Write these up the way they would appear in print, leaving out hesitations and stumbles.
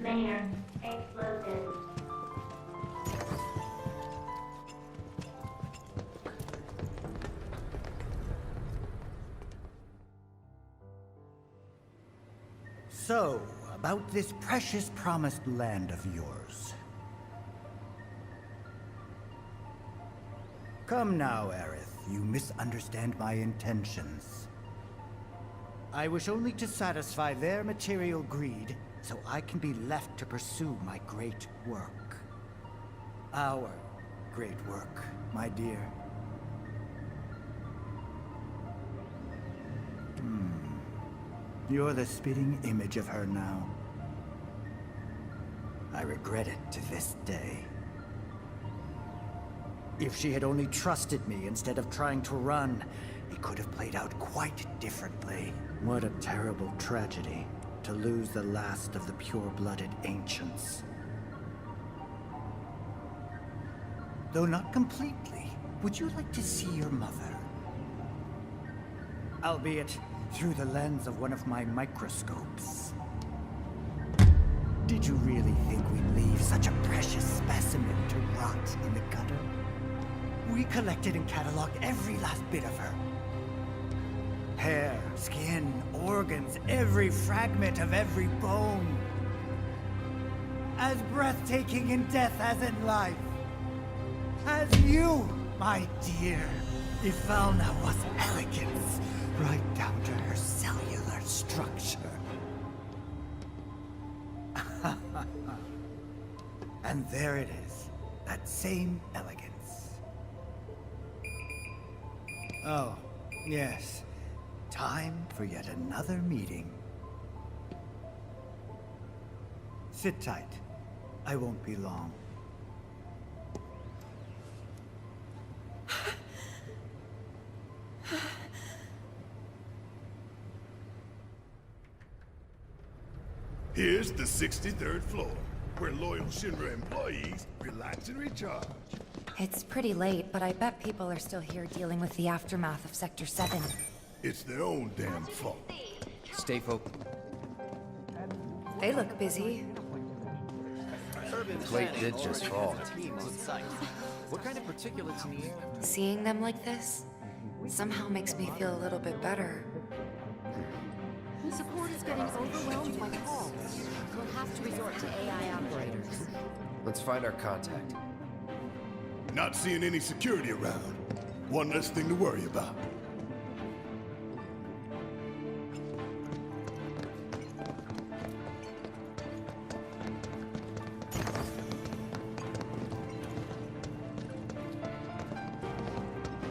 Mayor, explosive. So, about this precious promised land of yours. Come now, Aerith. You misunderstand my intentions. I wish only to satisfy their material greed, so I can be left to pursue my great work. Our great work, my dear. You're the spitting image of her now. I regret it to this day. If she had only trusted me instead of trying to run, it could have played out quite differently. What a terrible tragedy, to lose the last of the pure-blooded ancients. Though not completely, would you like to see your mother? Albeit through the lens of one of my microscopes. Did you really think we'd leave such a precious specimen to rot in the gutter? We collected and cataloged every last bit of her. Hair, skin, organs, every fragment of every bone. As breathtaking in death as in life. As you, my dear. Ifalna was elegance, right down to her cellular structure. And there it is, that same elegance. Oh, yes. Time for yet another meeting. Sit tight. I won't be long. Here's the 63rd floor, where loyal Shinra employees relax and recharge. It's pretty late, but I bet people are still here dealing with the aftermath of Sector 7. It's their own damn fault. Stay focused. They look busy. The plate did just fall. What kind of particulates in the air? Seeing them like this somehow makes me feel a little bit better. Support is getting overwhelmed by calls. We'll have to resort to AI operators. Let's find our contact. Not seeing any security around. One less thing to worry about.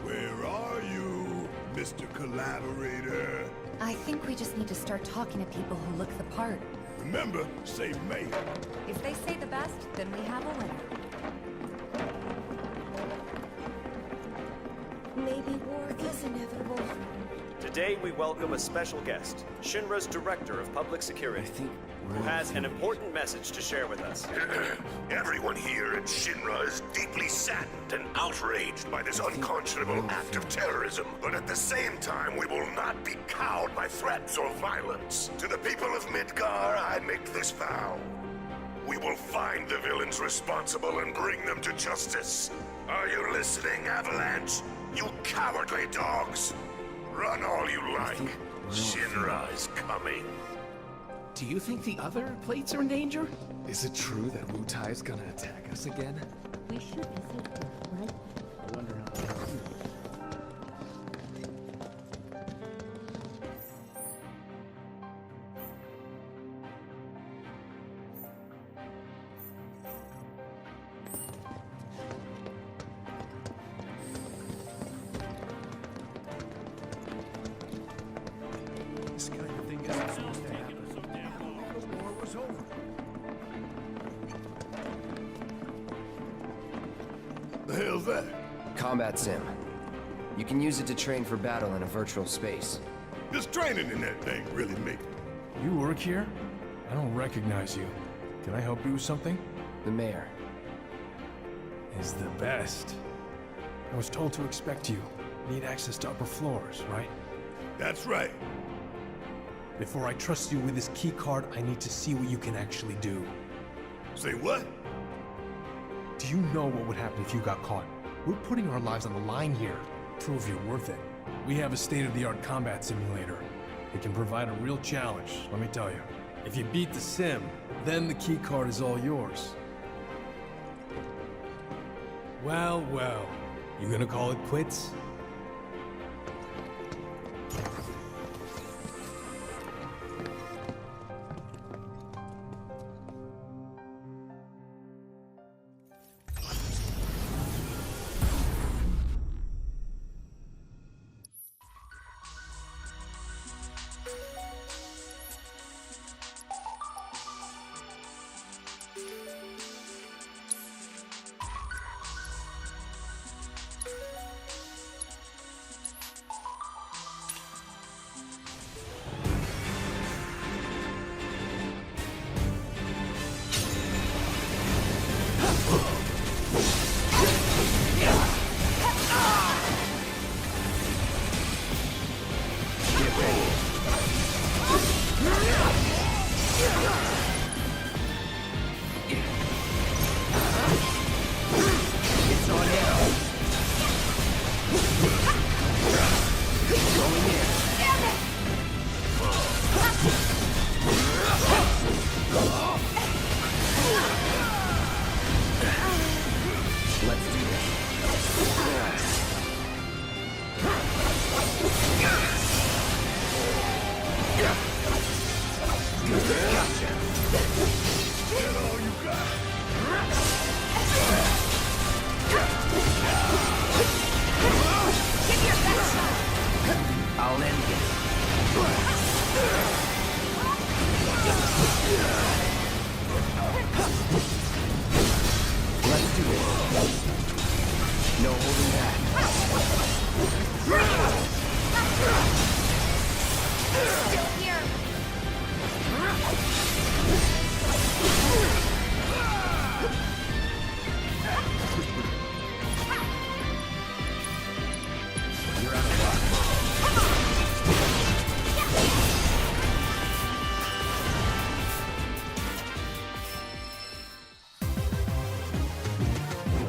Where are you, Mr. Collaborator? I think we just need to start talking to people who look the part. Remember, say Mayor. If they say the best, then we have a winner. Maybe war is inevitable. Today we welcome a special guest, Shinra's Director of Public Security, who has an important message to share with us. Everyone here at Shinra is deeply saddened and outraged by this unconscionable act of terrorism. But at the same time, we will not be cowed by threats or violence. To the people of Midgar, I make this vow. We will find the villains responsible and bring them to justice. Are you listening, Avalanche? You cowardly dogs! Run all you like. Shinra is coming. Do you think the other plates are in danger? Is it true that Wutai is gonna attack us again? We should be safe, right? I wonder how. This kind of thing isn't supposed to happen. The war was over. The hell's that? Combat sim. You can use it to train for battle in a virtual space. This training in that thing really make it. You work here? I don't recognize you. Can I help you with something? The mayor. Is the best. I was told to expect you. Need access to upper floors, right? That's right. Before I trust you with this key card, I need to see what you can actually do. Say what? Do you know what would happen if you got caught? We're putting our lives on the line here. Prove you're worth it. We have a state-of-the-art combat simulator. It can provide a real challenge, let me tell you. If you beat the sim, then the key card is all yours. Well, well. You gonna call it quits?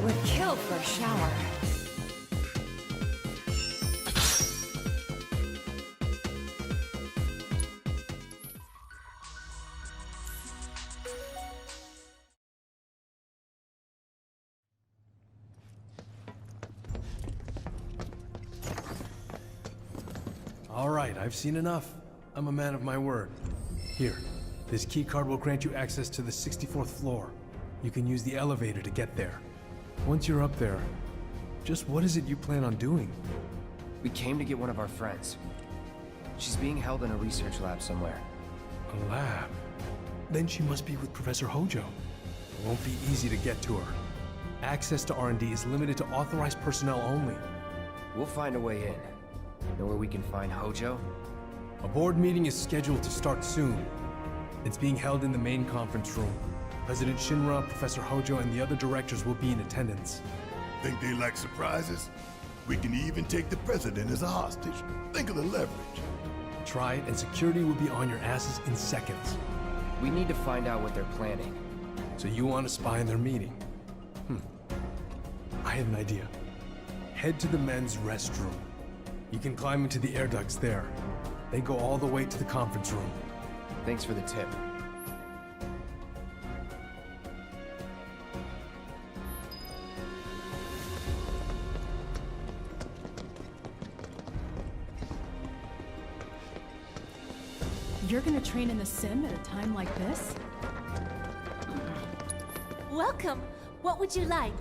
Would kill for a shower. All right, I've seen enough. I'm a man of my word. Here, this key card will grant you access to the 64th floor. You can use the elevator to get there. Once you're up there, just what is it you plan on doing? We came to get one of our friends. She's being held in a research lab somewhere. A lab? Then she must be with Professor Hojo. It won't be easy to get to her. Access to R&D is limited to authorized personnel only. We'll find a way in. Know where we can find Hojo? A board meeting is scheduled to start soon. It's being held in the main conference room. President Shinra, Professor Hojo, and the other directors will be in attendance. Think they like surprises? We can even take the president as a hostage. Think of the leverage. Try it, and security will be on your asses in seconds. We need to find out what they're planning. So you want to spy in their meeting? I have an idea. Head to the men's restroom. You can climb into the air ducts there. They go all the way to the conference room. Thanks for the tip. You're gonna train in the sim at a time like this? Welcome! What would you like?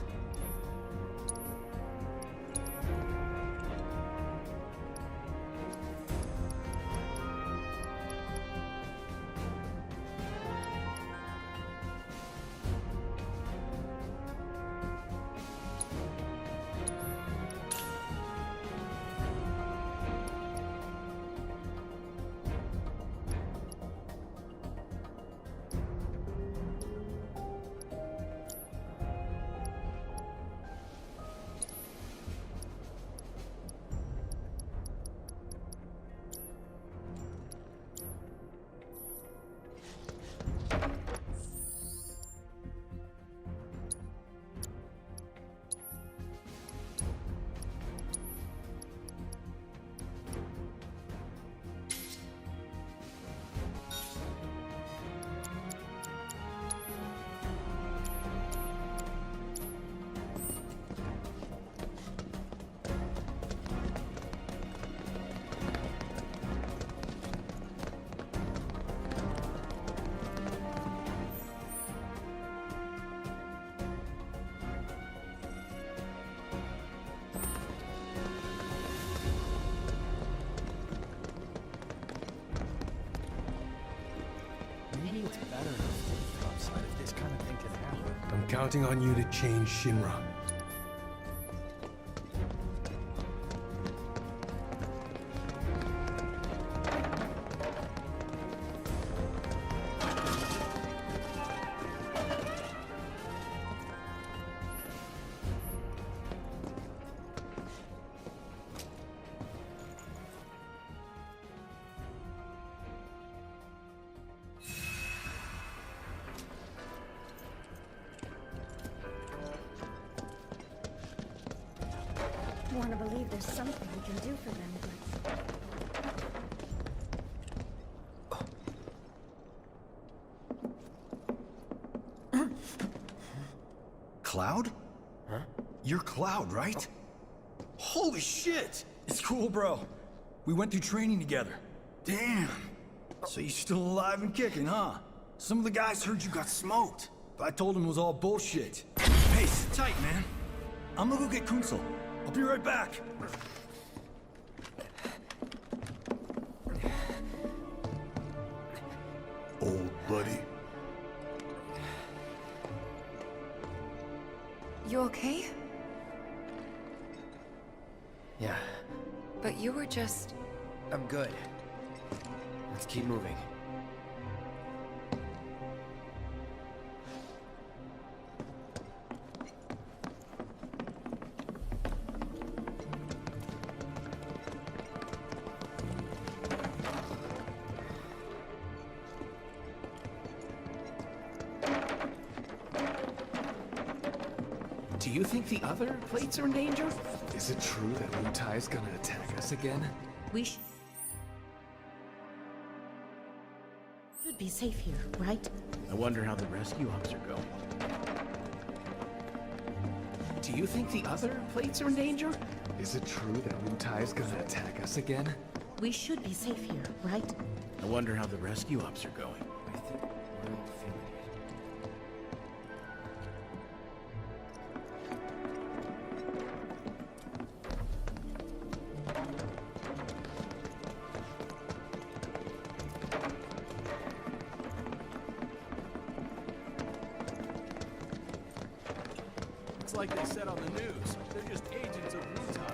counting on you to change Shinra. I want to believe there's something we can do for them, but... Cloud? Huh? You're Cloud, right? Holy shit! It's cool, bro. We went through training together. Damn. So you're still alive and kicking, huh? Some of the guys heard you got smoked. But I told them it was all bullshit. Hey, sit tight, man. I'm gonna go get Kunsel. I'll be right back. Old buddy. You okay? Yeah, But you were just... I'm good. Let's keep moving. Do you think the other plates are in danger? Is it true that Wu Tai's gonna attack us again? We should be safe here, right? I wonder how the rescue ops are going. Do you think the other plates are in danger? Is it true that Wu Tai's gonna attack us again? We should be safe here, right? I wonder how the rescue ops are going. I think we're all feeling it. It's like they said on the news. They're just agents of Wu Tai.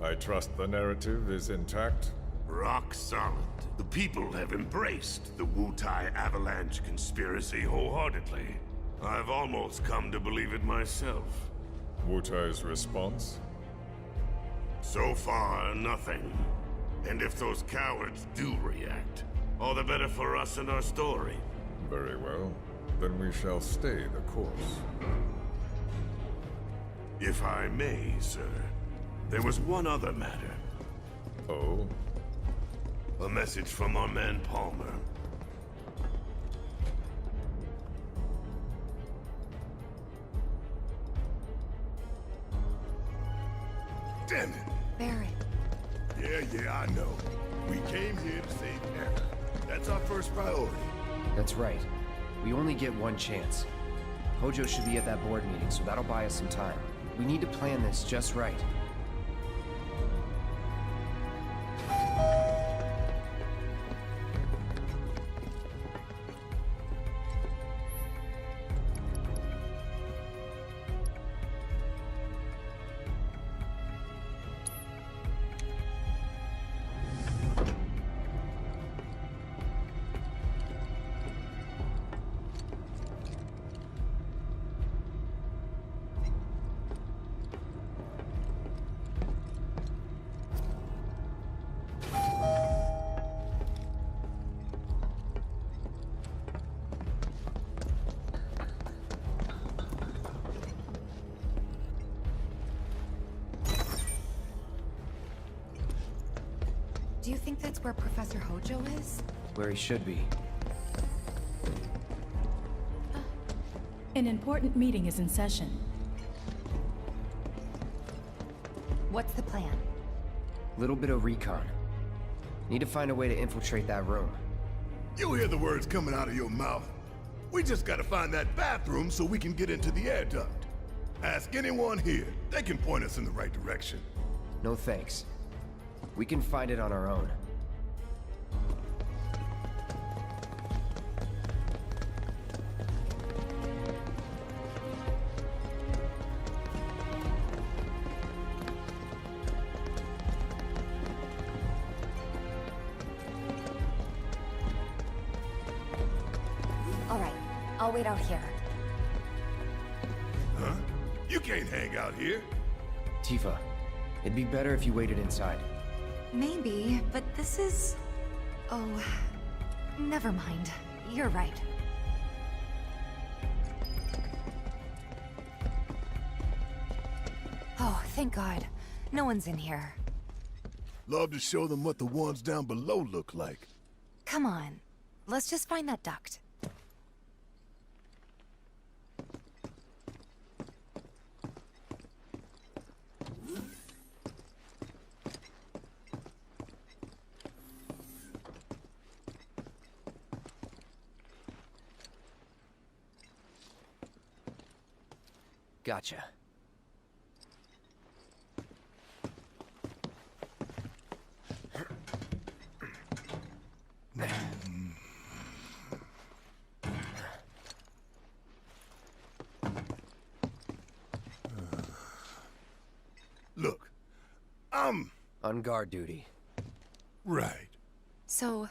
I trust the narrative is intact? Rock solid. The people have embraced the Wu Tai Avalanche conspiracy wholeheartedly. I've almost come to believe it myself. Wu Tai's response? So far, nothing. And if those cowards do react, all the better for us and our story. Very well. Then we shall stay the course. If I may, sir. There was one other matter. Oh? A message from our man Palmer. Damn it! Barrett. Yeah, I know. We came here to save Anna. That's our first priority. That's right. We only get one chance. Hojo should be at that board meeting, so that'll buy us some time. We need to plan this just right. Do you think that's where Professor Hojo is? Where he should be. An important meeting is in session. What's the plan? Little bit of recon. Need to find a way to infiltrate that room. You hear the words coming out of your mouth. We just gotta find that bathroom so we can get into the air duct. Ask anyone here. They can point us in the right direction. No thanks. We can find it on our own. All right, I'll wait out here. Huh? You can't hang out here. Tifa, it'd be better if you waited inside. Maybe, but this is... Oh, never mind. You're right. Oh, thank God. No one's in here. Love to show them what the ones down below look like. Come on. Let's just find that duct. Gotcha. Look, on guard duty. Right. So,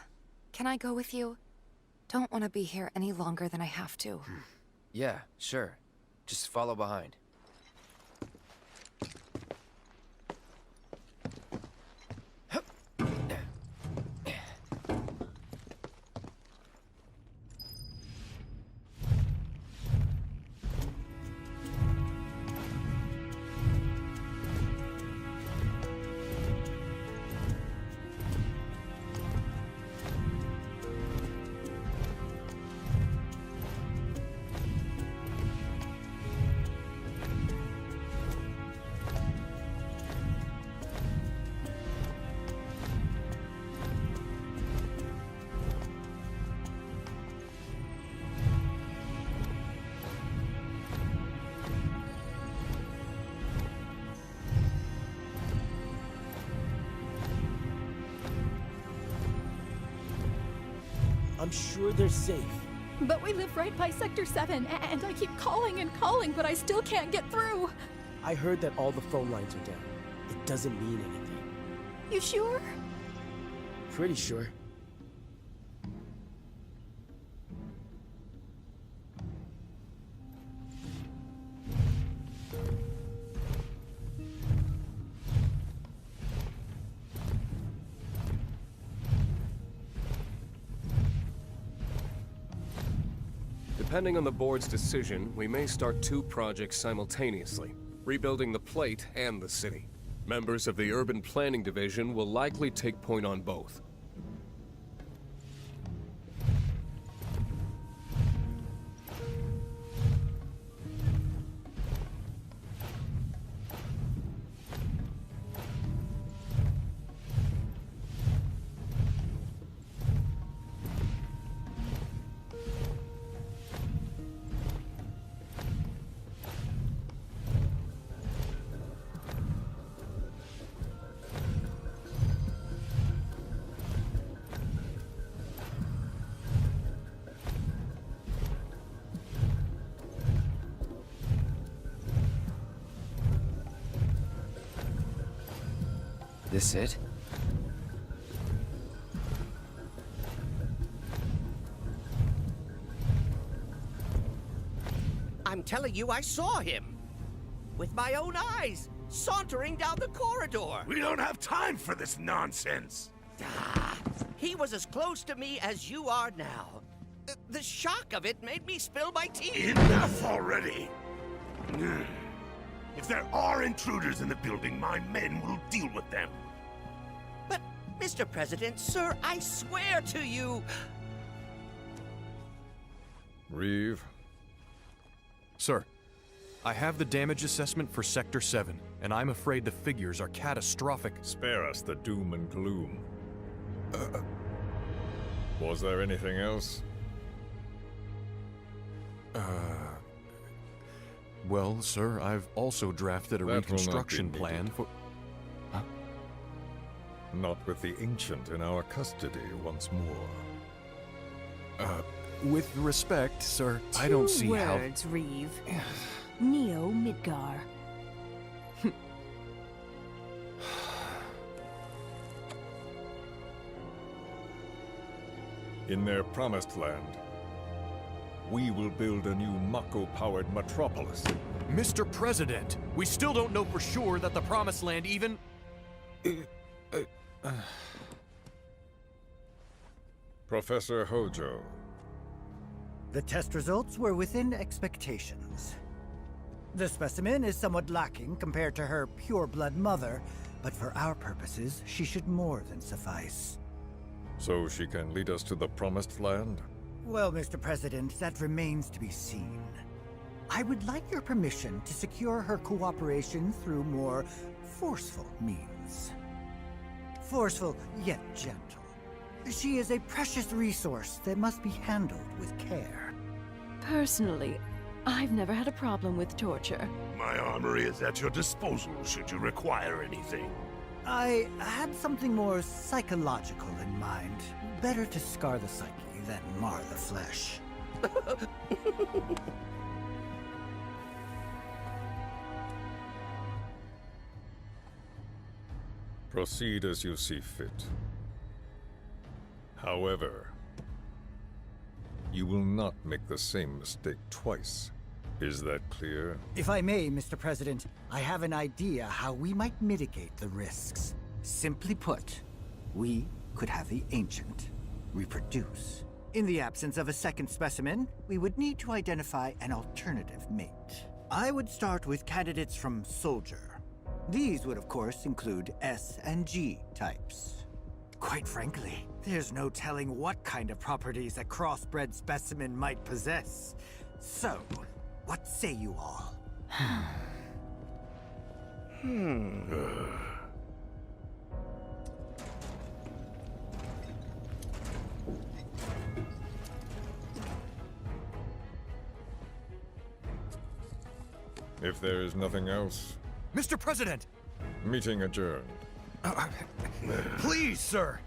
can I go with you? Don't want to be here any longer than I have to. Yeah, sure. Just follow behind. I'm sure they're safe. But we live right by Sector 7, and I keep calling and calling, but I still can't get through. I heard that all the phone lines are down. It doesn't mean anything. You sure? Pretty sure. Depending on the board's decision, we may start 2 projects simultaneously, rebuilding the plate and the city. Members of the Urban Planning Division will likely take point on both. This it? I'm telling you, I saw him. With my own eyes, sauntering down the corridor. We don't have time for this nonsense. He was as close to me as you are now. The shock of it made me spill my tea. Enough already! If there are intruders in the building, my men will deal with them. But, Mr. President, sir, I swear to you... Reeve. Sir. I have the damage assessment for Sector 7, and I'm afraid the figures are catastrophic. Spare us the doom and gloom. Was there anything else? Well, sir, I've also drafted a reconstruction plan for... Huh? Not with the Ancient in our custody once more. With respect, sir, I don't see how... 2 words, Reeve. Neo Midgar. In their promised land, we will build a new Mako-powered metropolis. Mr. President, we still don't know for sure that the Promised Land even... Professor Hojo. The test results were within expectations. The specimen is somewhat lacking compared to her pure-blood mother, but for our purposes, she should more than suffice. So she can lead us to the Promised Land? Well, Mr. President, that remains to be seen. I would like your permission to secure her cooperation through more forceful means. Forceful, yet gentle. She is a precious resource that must be handled with care. Personally, I've never had a problem with torture. My armory is at your disposal should you require anything. I had something more psychological in mind. Better to scar the psyche than mar the flesh. Proceed as you see fit. However, you will not make the same mistake twice. Is that clear? If I may, Mr. President, I have an idea how we might mitigate the risks. Simply put, we could have the Ancient reproduce. In the absence of a second specimen, we would need to identify an alternative mate. I would start with candidates from Soldier. These would, of course, include S and G types. Quite frankly, there's no telling what kind of properties a crossbred specimen might possess. So, what say you all? If there is nothing else, Mr. President! meeting adjourned. Please, sir!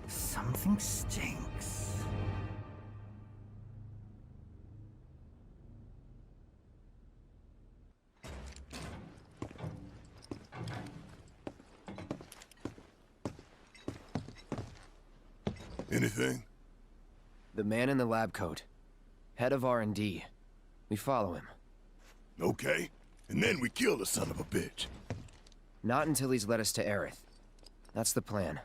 Something stinks. Anything? The man in the lab coat. Head of R&D. We follow him. Okay. And then we kill the son of a bitch. Not until he's led us to Aerith. That's the plan.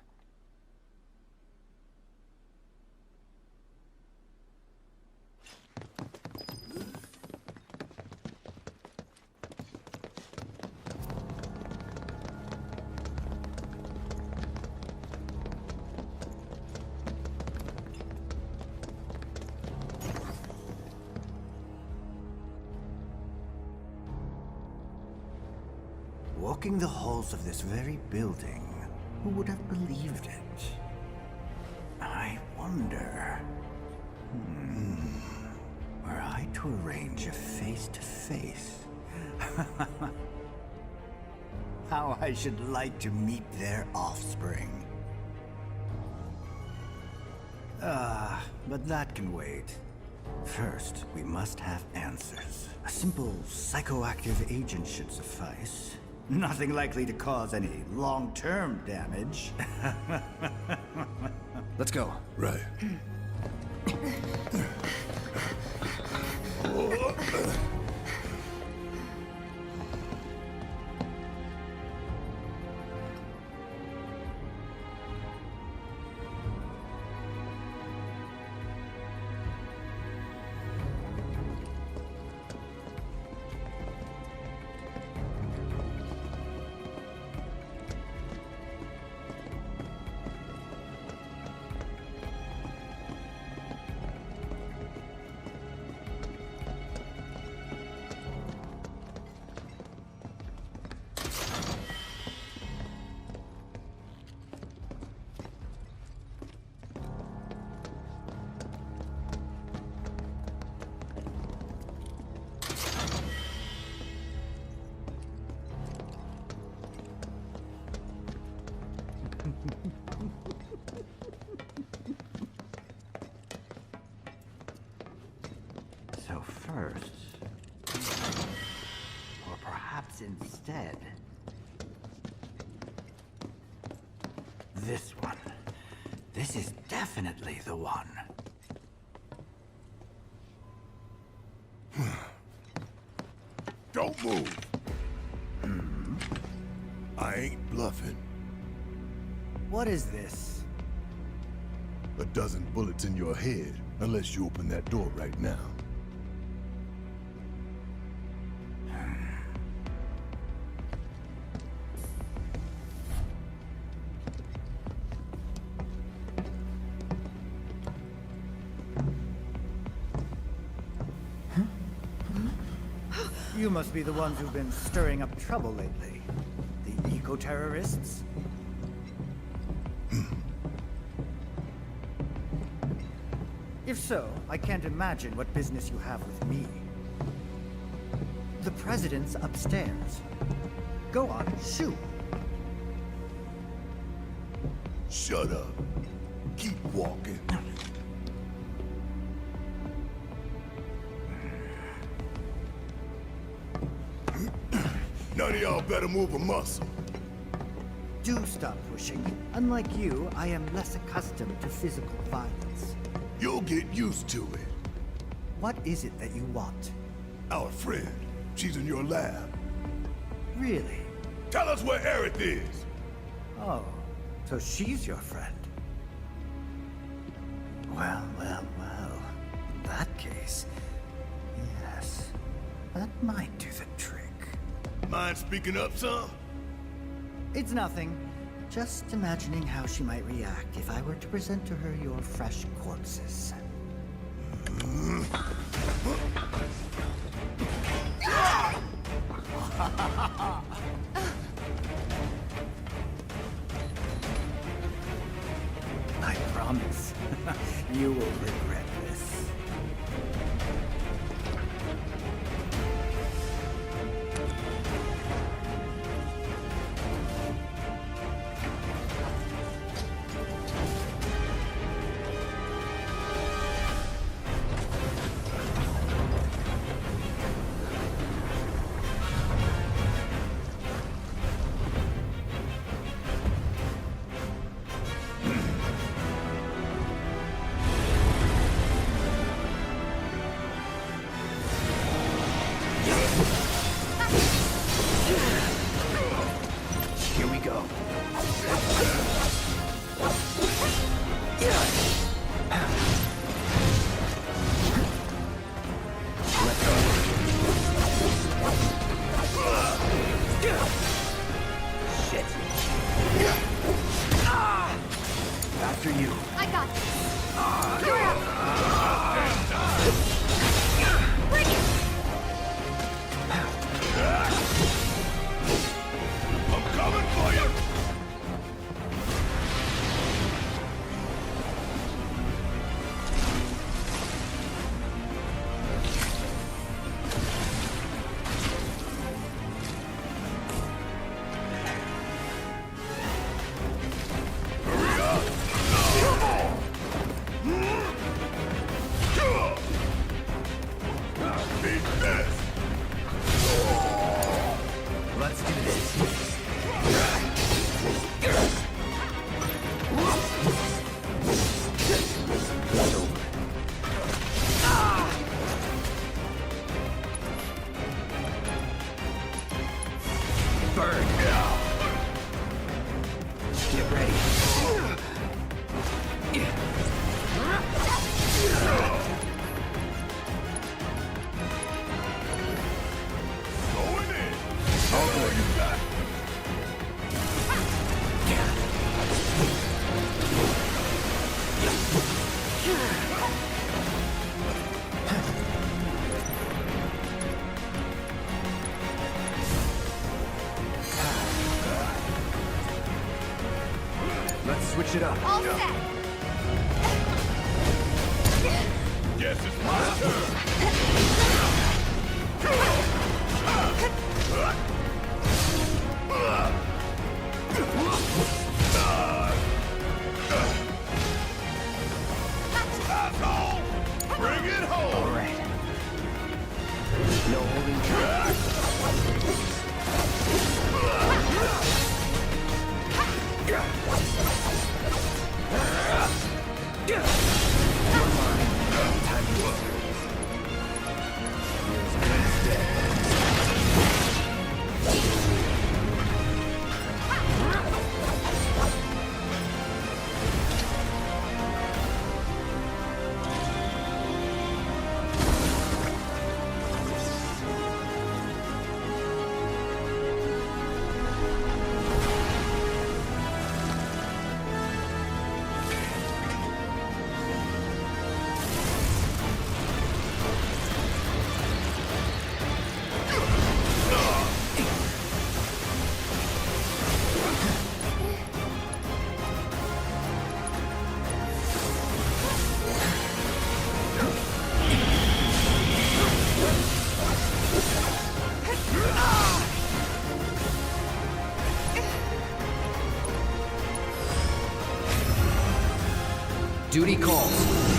Walking the halls of this very building, who would have believed it? I wonder... Were I to arrange a face-to-face... How I should like to meet their offspring. But that can wait. First, we must have answers. A simple psychoactive agent should suffice. Nothing likely to cause any long-term damage. Let's go. Right. So first, or perhaps instead, this one. This is definitely the one. Don't move. I ain't bluffing. What is this? A dozen bullets in your head, unless you open that door right now. You must be the ones who've been stirring up trouble lately. The eco-terrorists? If so, I can't imagine what business you have with me. The president's upstairs. Go on, shoot. Shut up. Keep walking. None of y'all better move a muscle. Do stop pushing. Unlike you, I am less accustomed to physical violence. You'll get used to it. What is it that you want? Our friend. She's in your lab. Really? Tell us where Aerith is! Oh, so she's your friend. Well. In that case, yes. That might do the trick. Mind speaking up some? It's nothing. Just imagining how she might react if I were to present to her your fresh corpses. I promise, you will regret this. Here we go. Shit. After you. I got this. Bring it! I'm coming for you! Let's do this. It's over. Burn. Get ready. Going in! All good. Let's switch it up. All set. Guess it's my turn! Asshole! Bring it home! All right. No holding back. Duty calls.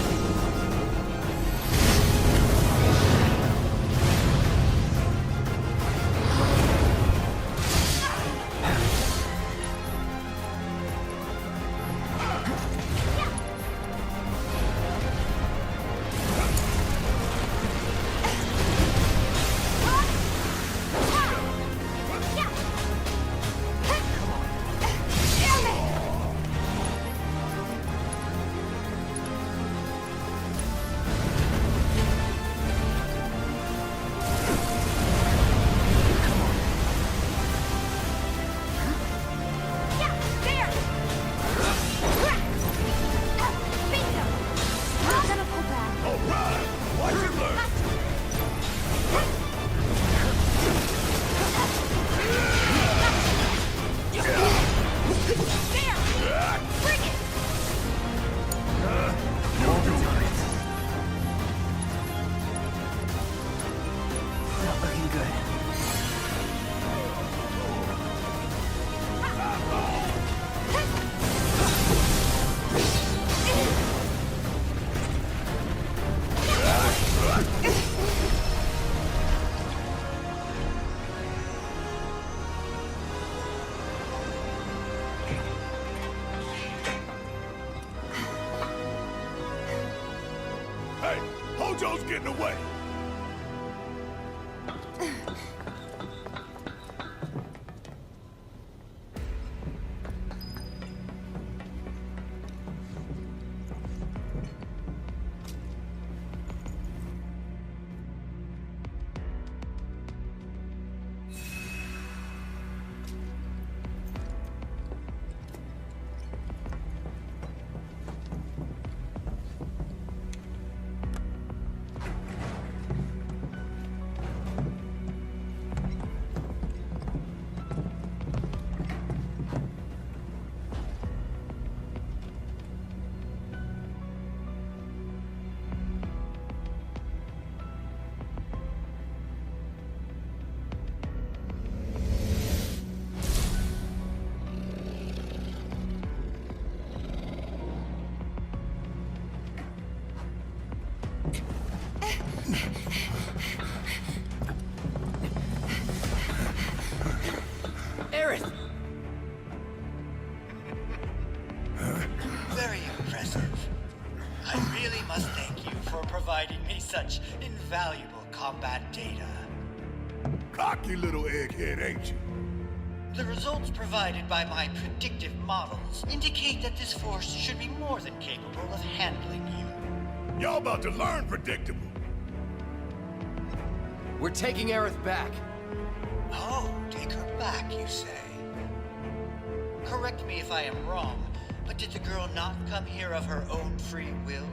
Hey, Hojo's getting away! Very impressive. I really must thank you for providing me such invaluable combat data. Cocky little egghead, ain't you? The results provided by my predictive models indicate that this force should be more than capable of handling you. Y'all about to learn predictable. We're taking Aerith back. Oh, take her back, you say? Correct me if I am wrong, but did the girl not come here of her own free will?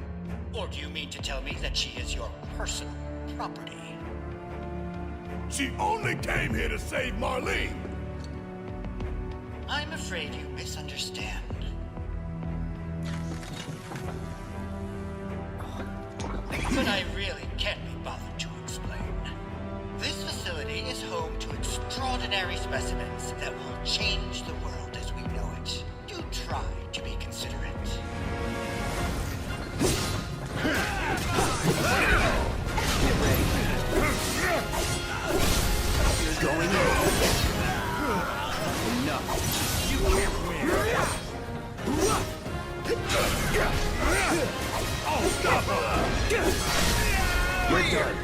Or do you mean to tell me that she is your personal property? She only came here to save Marlene! I'm afraid you misunderstand. But I really can't be bothered to explain. This facility is home to extraordinary specimens that will change the world as we know it. Do try to be considerate. Get ready. You're done.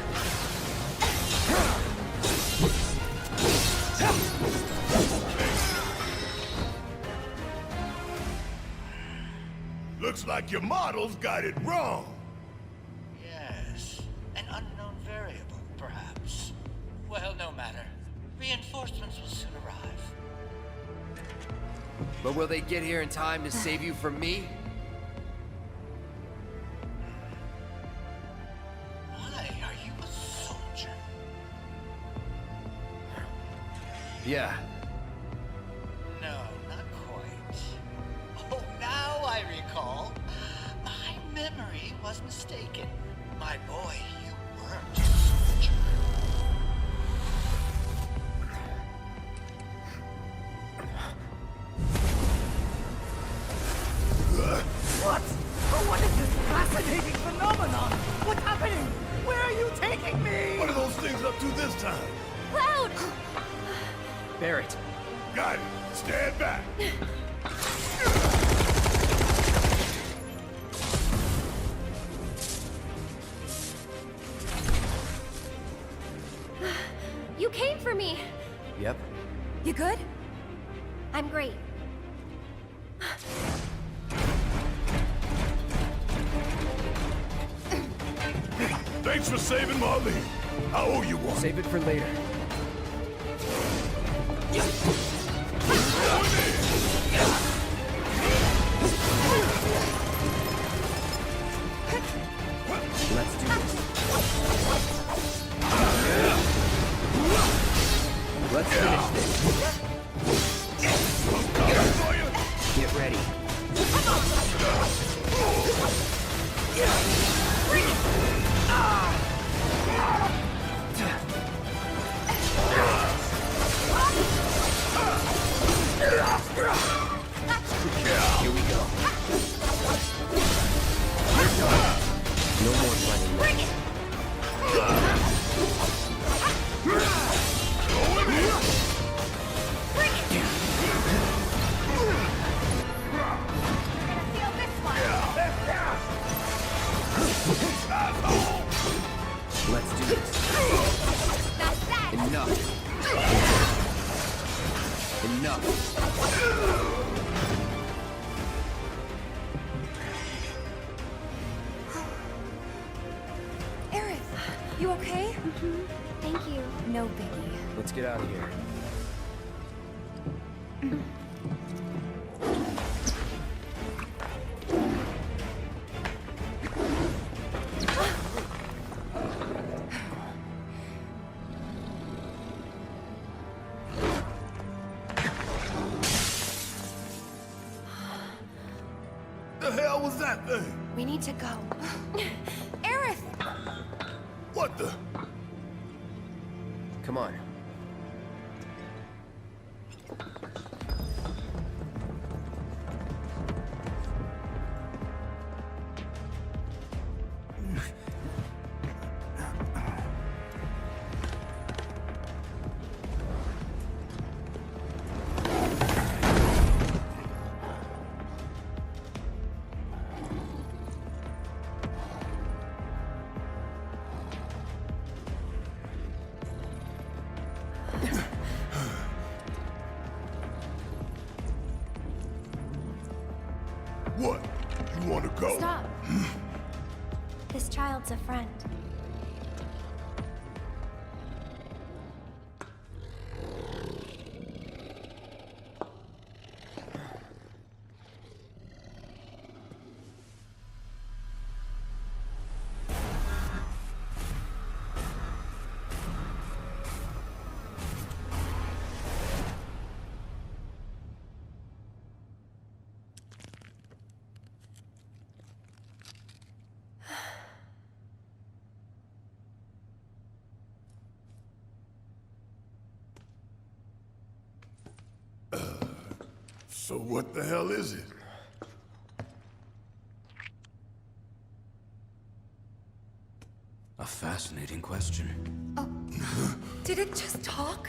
Looks like your models got it wrong. Yes. An unknown variable, perhaps. Well, no matter. Reinforcements will soon arrive. But will they get here in time to save you from me? Why, are you a soldier? Yeah. No, not quite. Oh, now I recall. My memory was mistaken. My boy, you weren't a soldier. What? Oh, what is this fascinating phenomenon? What's happening? Where are you taking me? What are those things up to this time? Cloud! Barrett. Got it. Stand back. You came for me. Yep. You good? I'm great. Thanks for saving Marlene. I owe you one. Save it for later. Let's do this. Let's finish this. Get ready. Here we go. We're done. No more running. Bring it! Let's do this. Enough. Enough. Aerith, you okay? Thank you. No biggie. Let's get out of here. The hell was that thing? We need to go. Aerith! What the? Come on. What? You want to go? Stop. This child's a friend. So what the hell is it? A fascinating question. Did it just talk?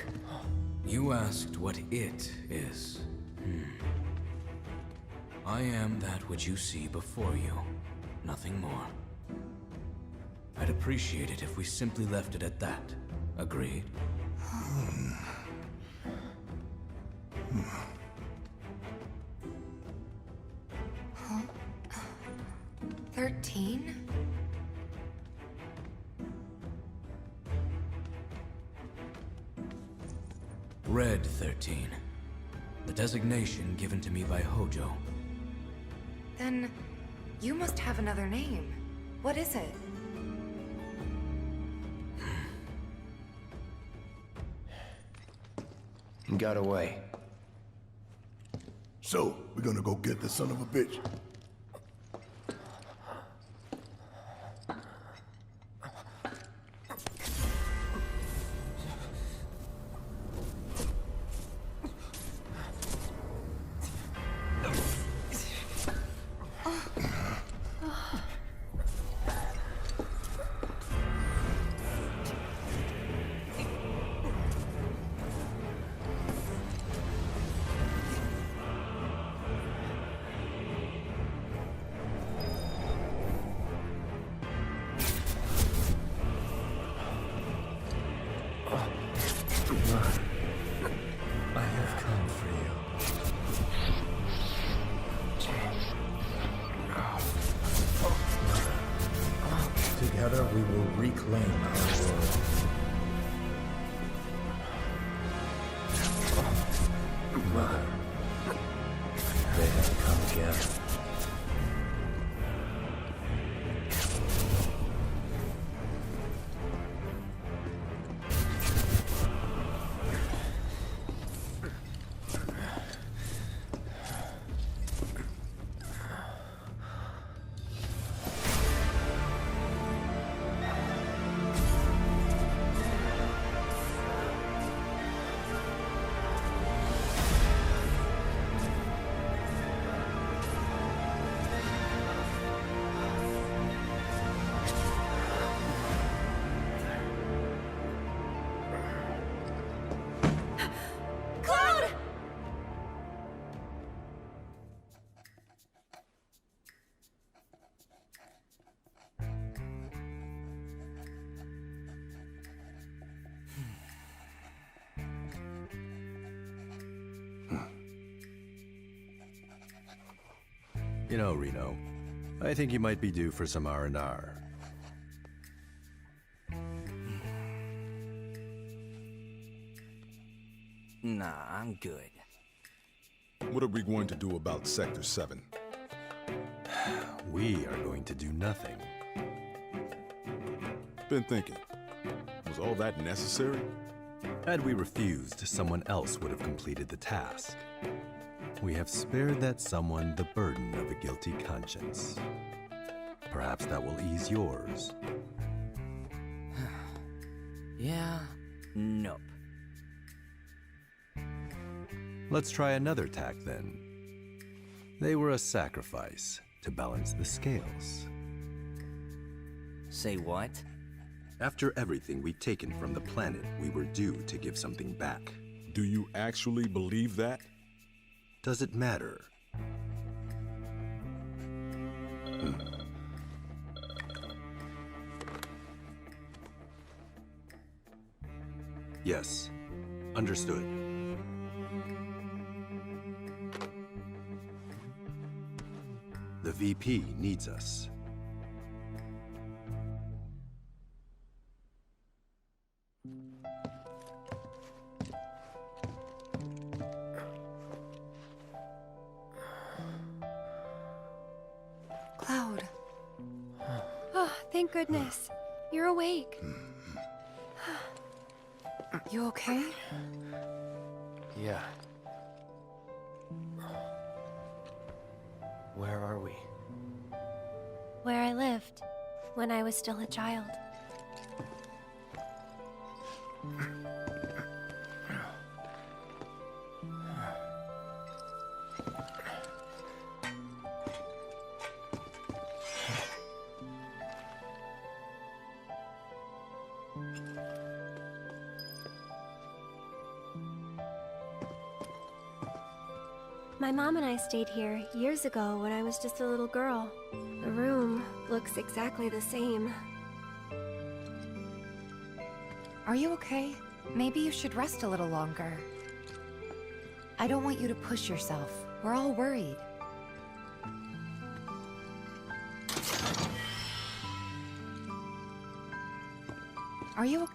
You asked what it is. I am that which you see before you, nothing more. I'd appreciate it if we simply left it at that. Agreed? 13? Red 13. The designation given to me by Hojo. Then you must have another name. What is it? He got away. So, we're gonna go get the son of a bitch. I have come for you. Together we will reclaim our world. Mother, they have come again. You know, Reno, I think you might be due for some R&R. Nah, I'm good. What are we going to do about Sector 7? We are going to do nothing. Been thinking, was all that necessary? Had we refused, someone else would have completed the task. We have spared that someone the burden of a guilty conscience. Perhaps that will ease yours. Yeah, nope. Let's try another tack then. They were a sacrifice to balance the scales. Say what? After everything we'd taken from the planet, we were due to give something back. Do you actually believe that? Does it matter? Yes, understood. The VP needs us. Cloud. Oh, thank goodness. You're awake. You okay? Yeah. Where are we? Where I lived, when I was still a child. My mom and I stayed here years ago when I was just a little girl. The room looks exactly the same. Are you okay? Maybe you should rest a little longer. I don't want you to push yourself. We're all worried. Are you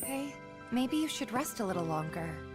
okay? Maybe you should rest a little longer.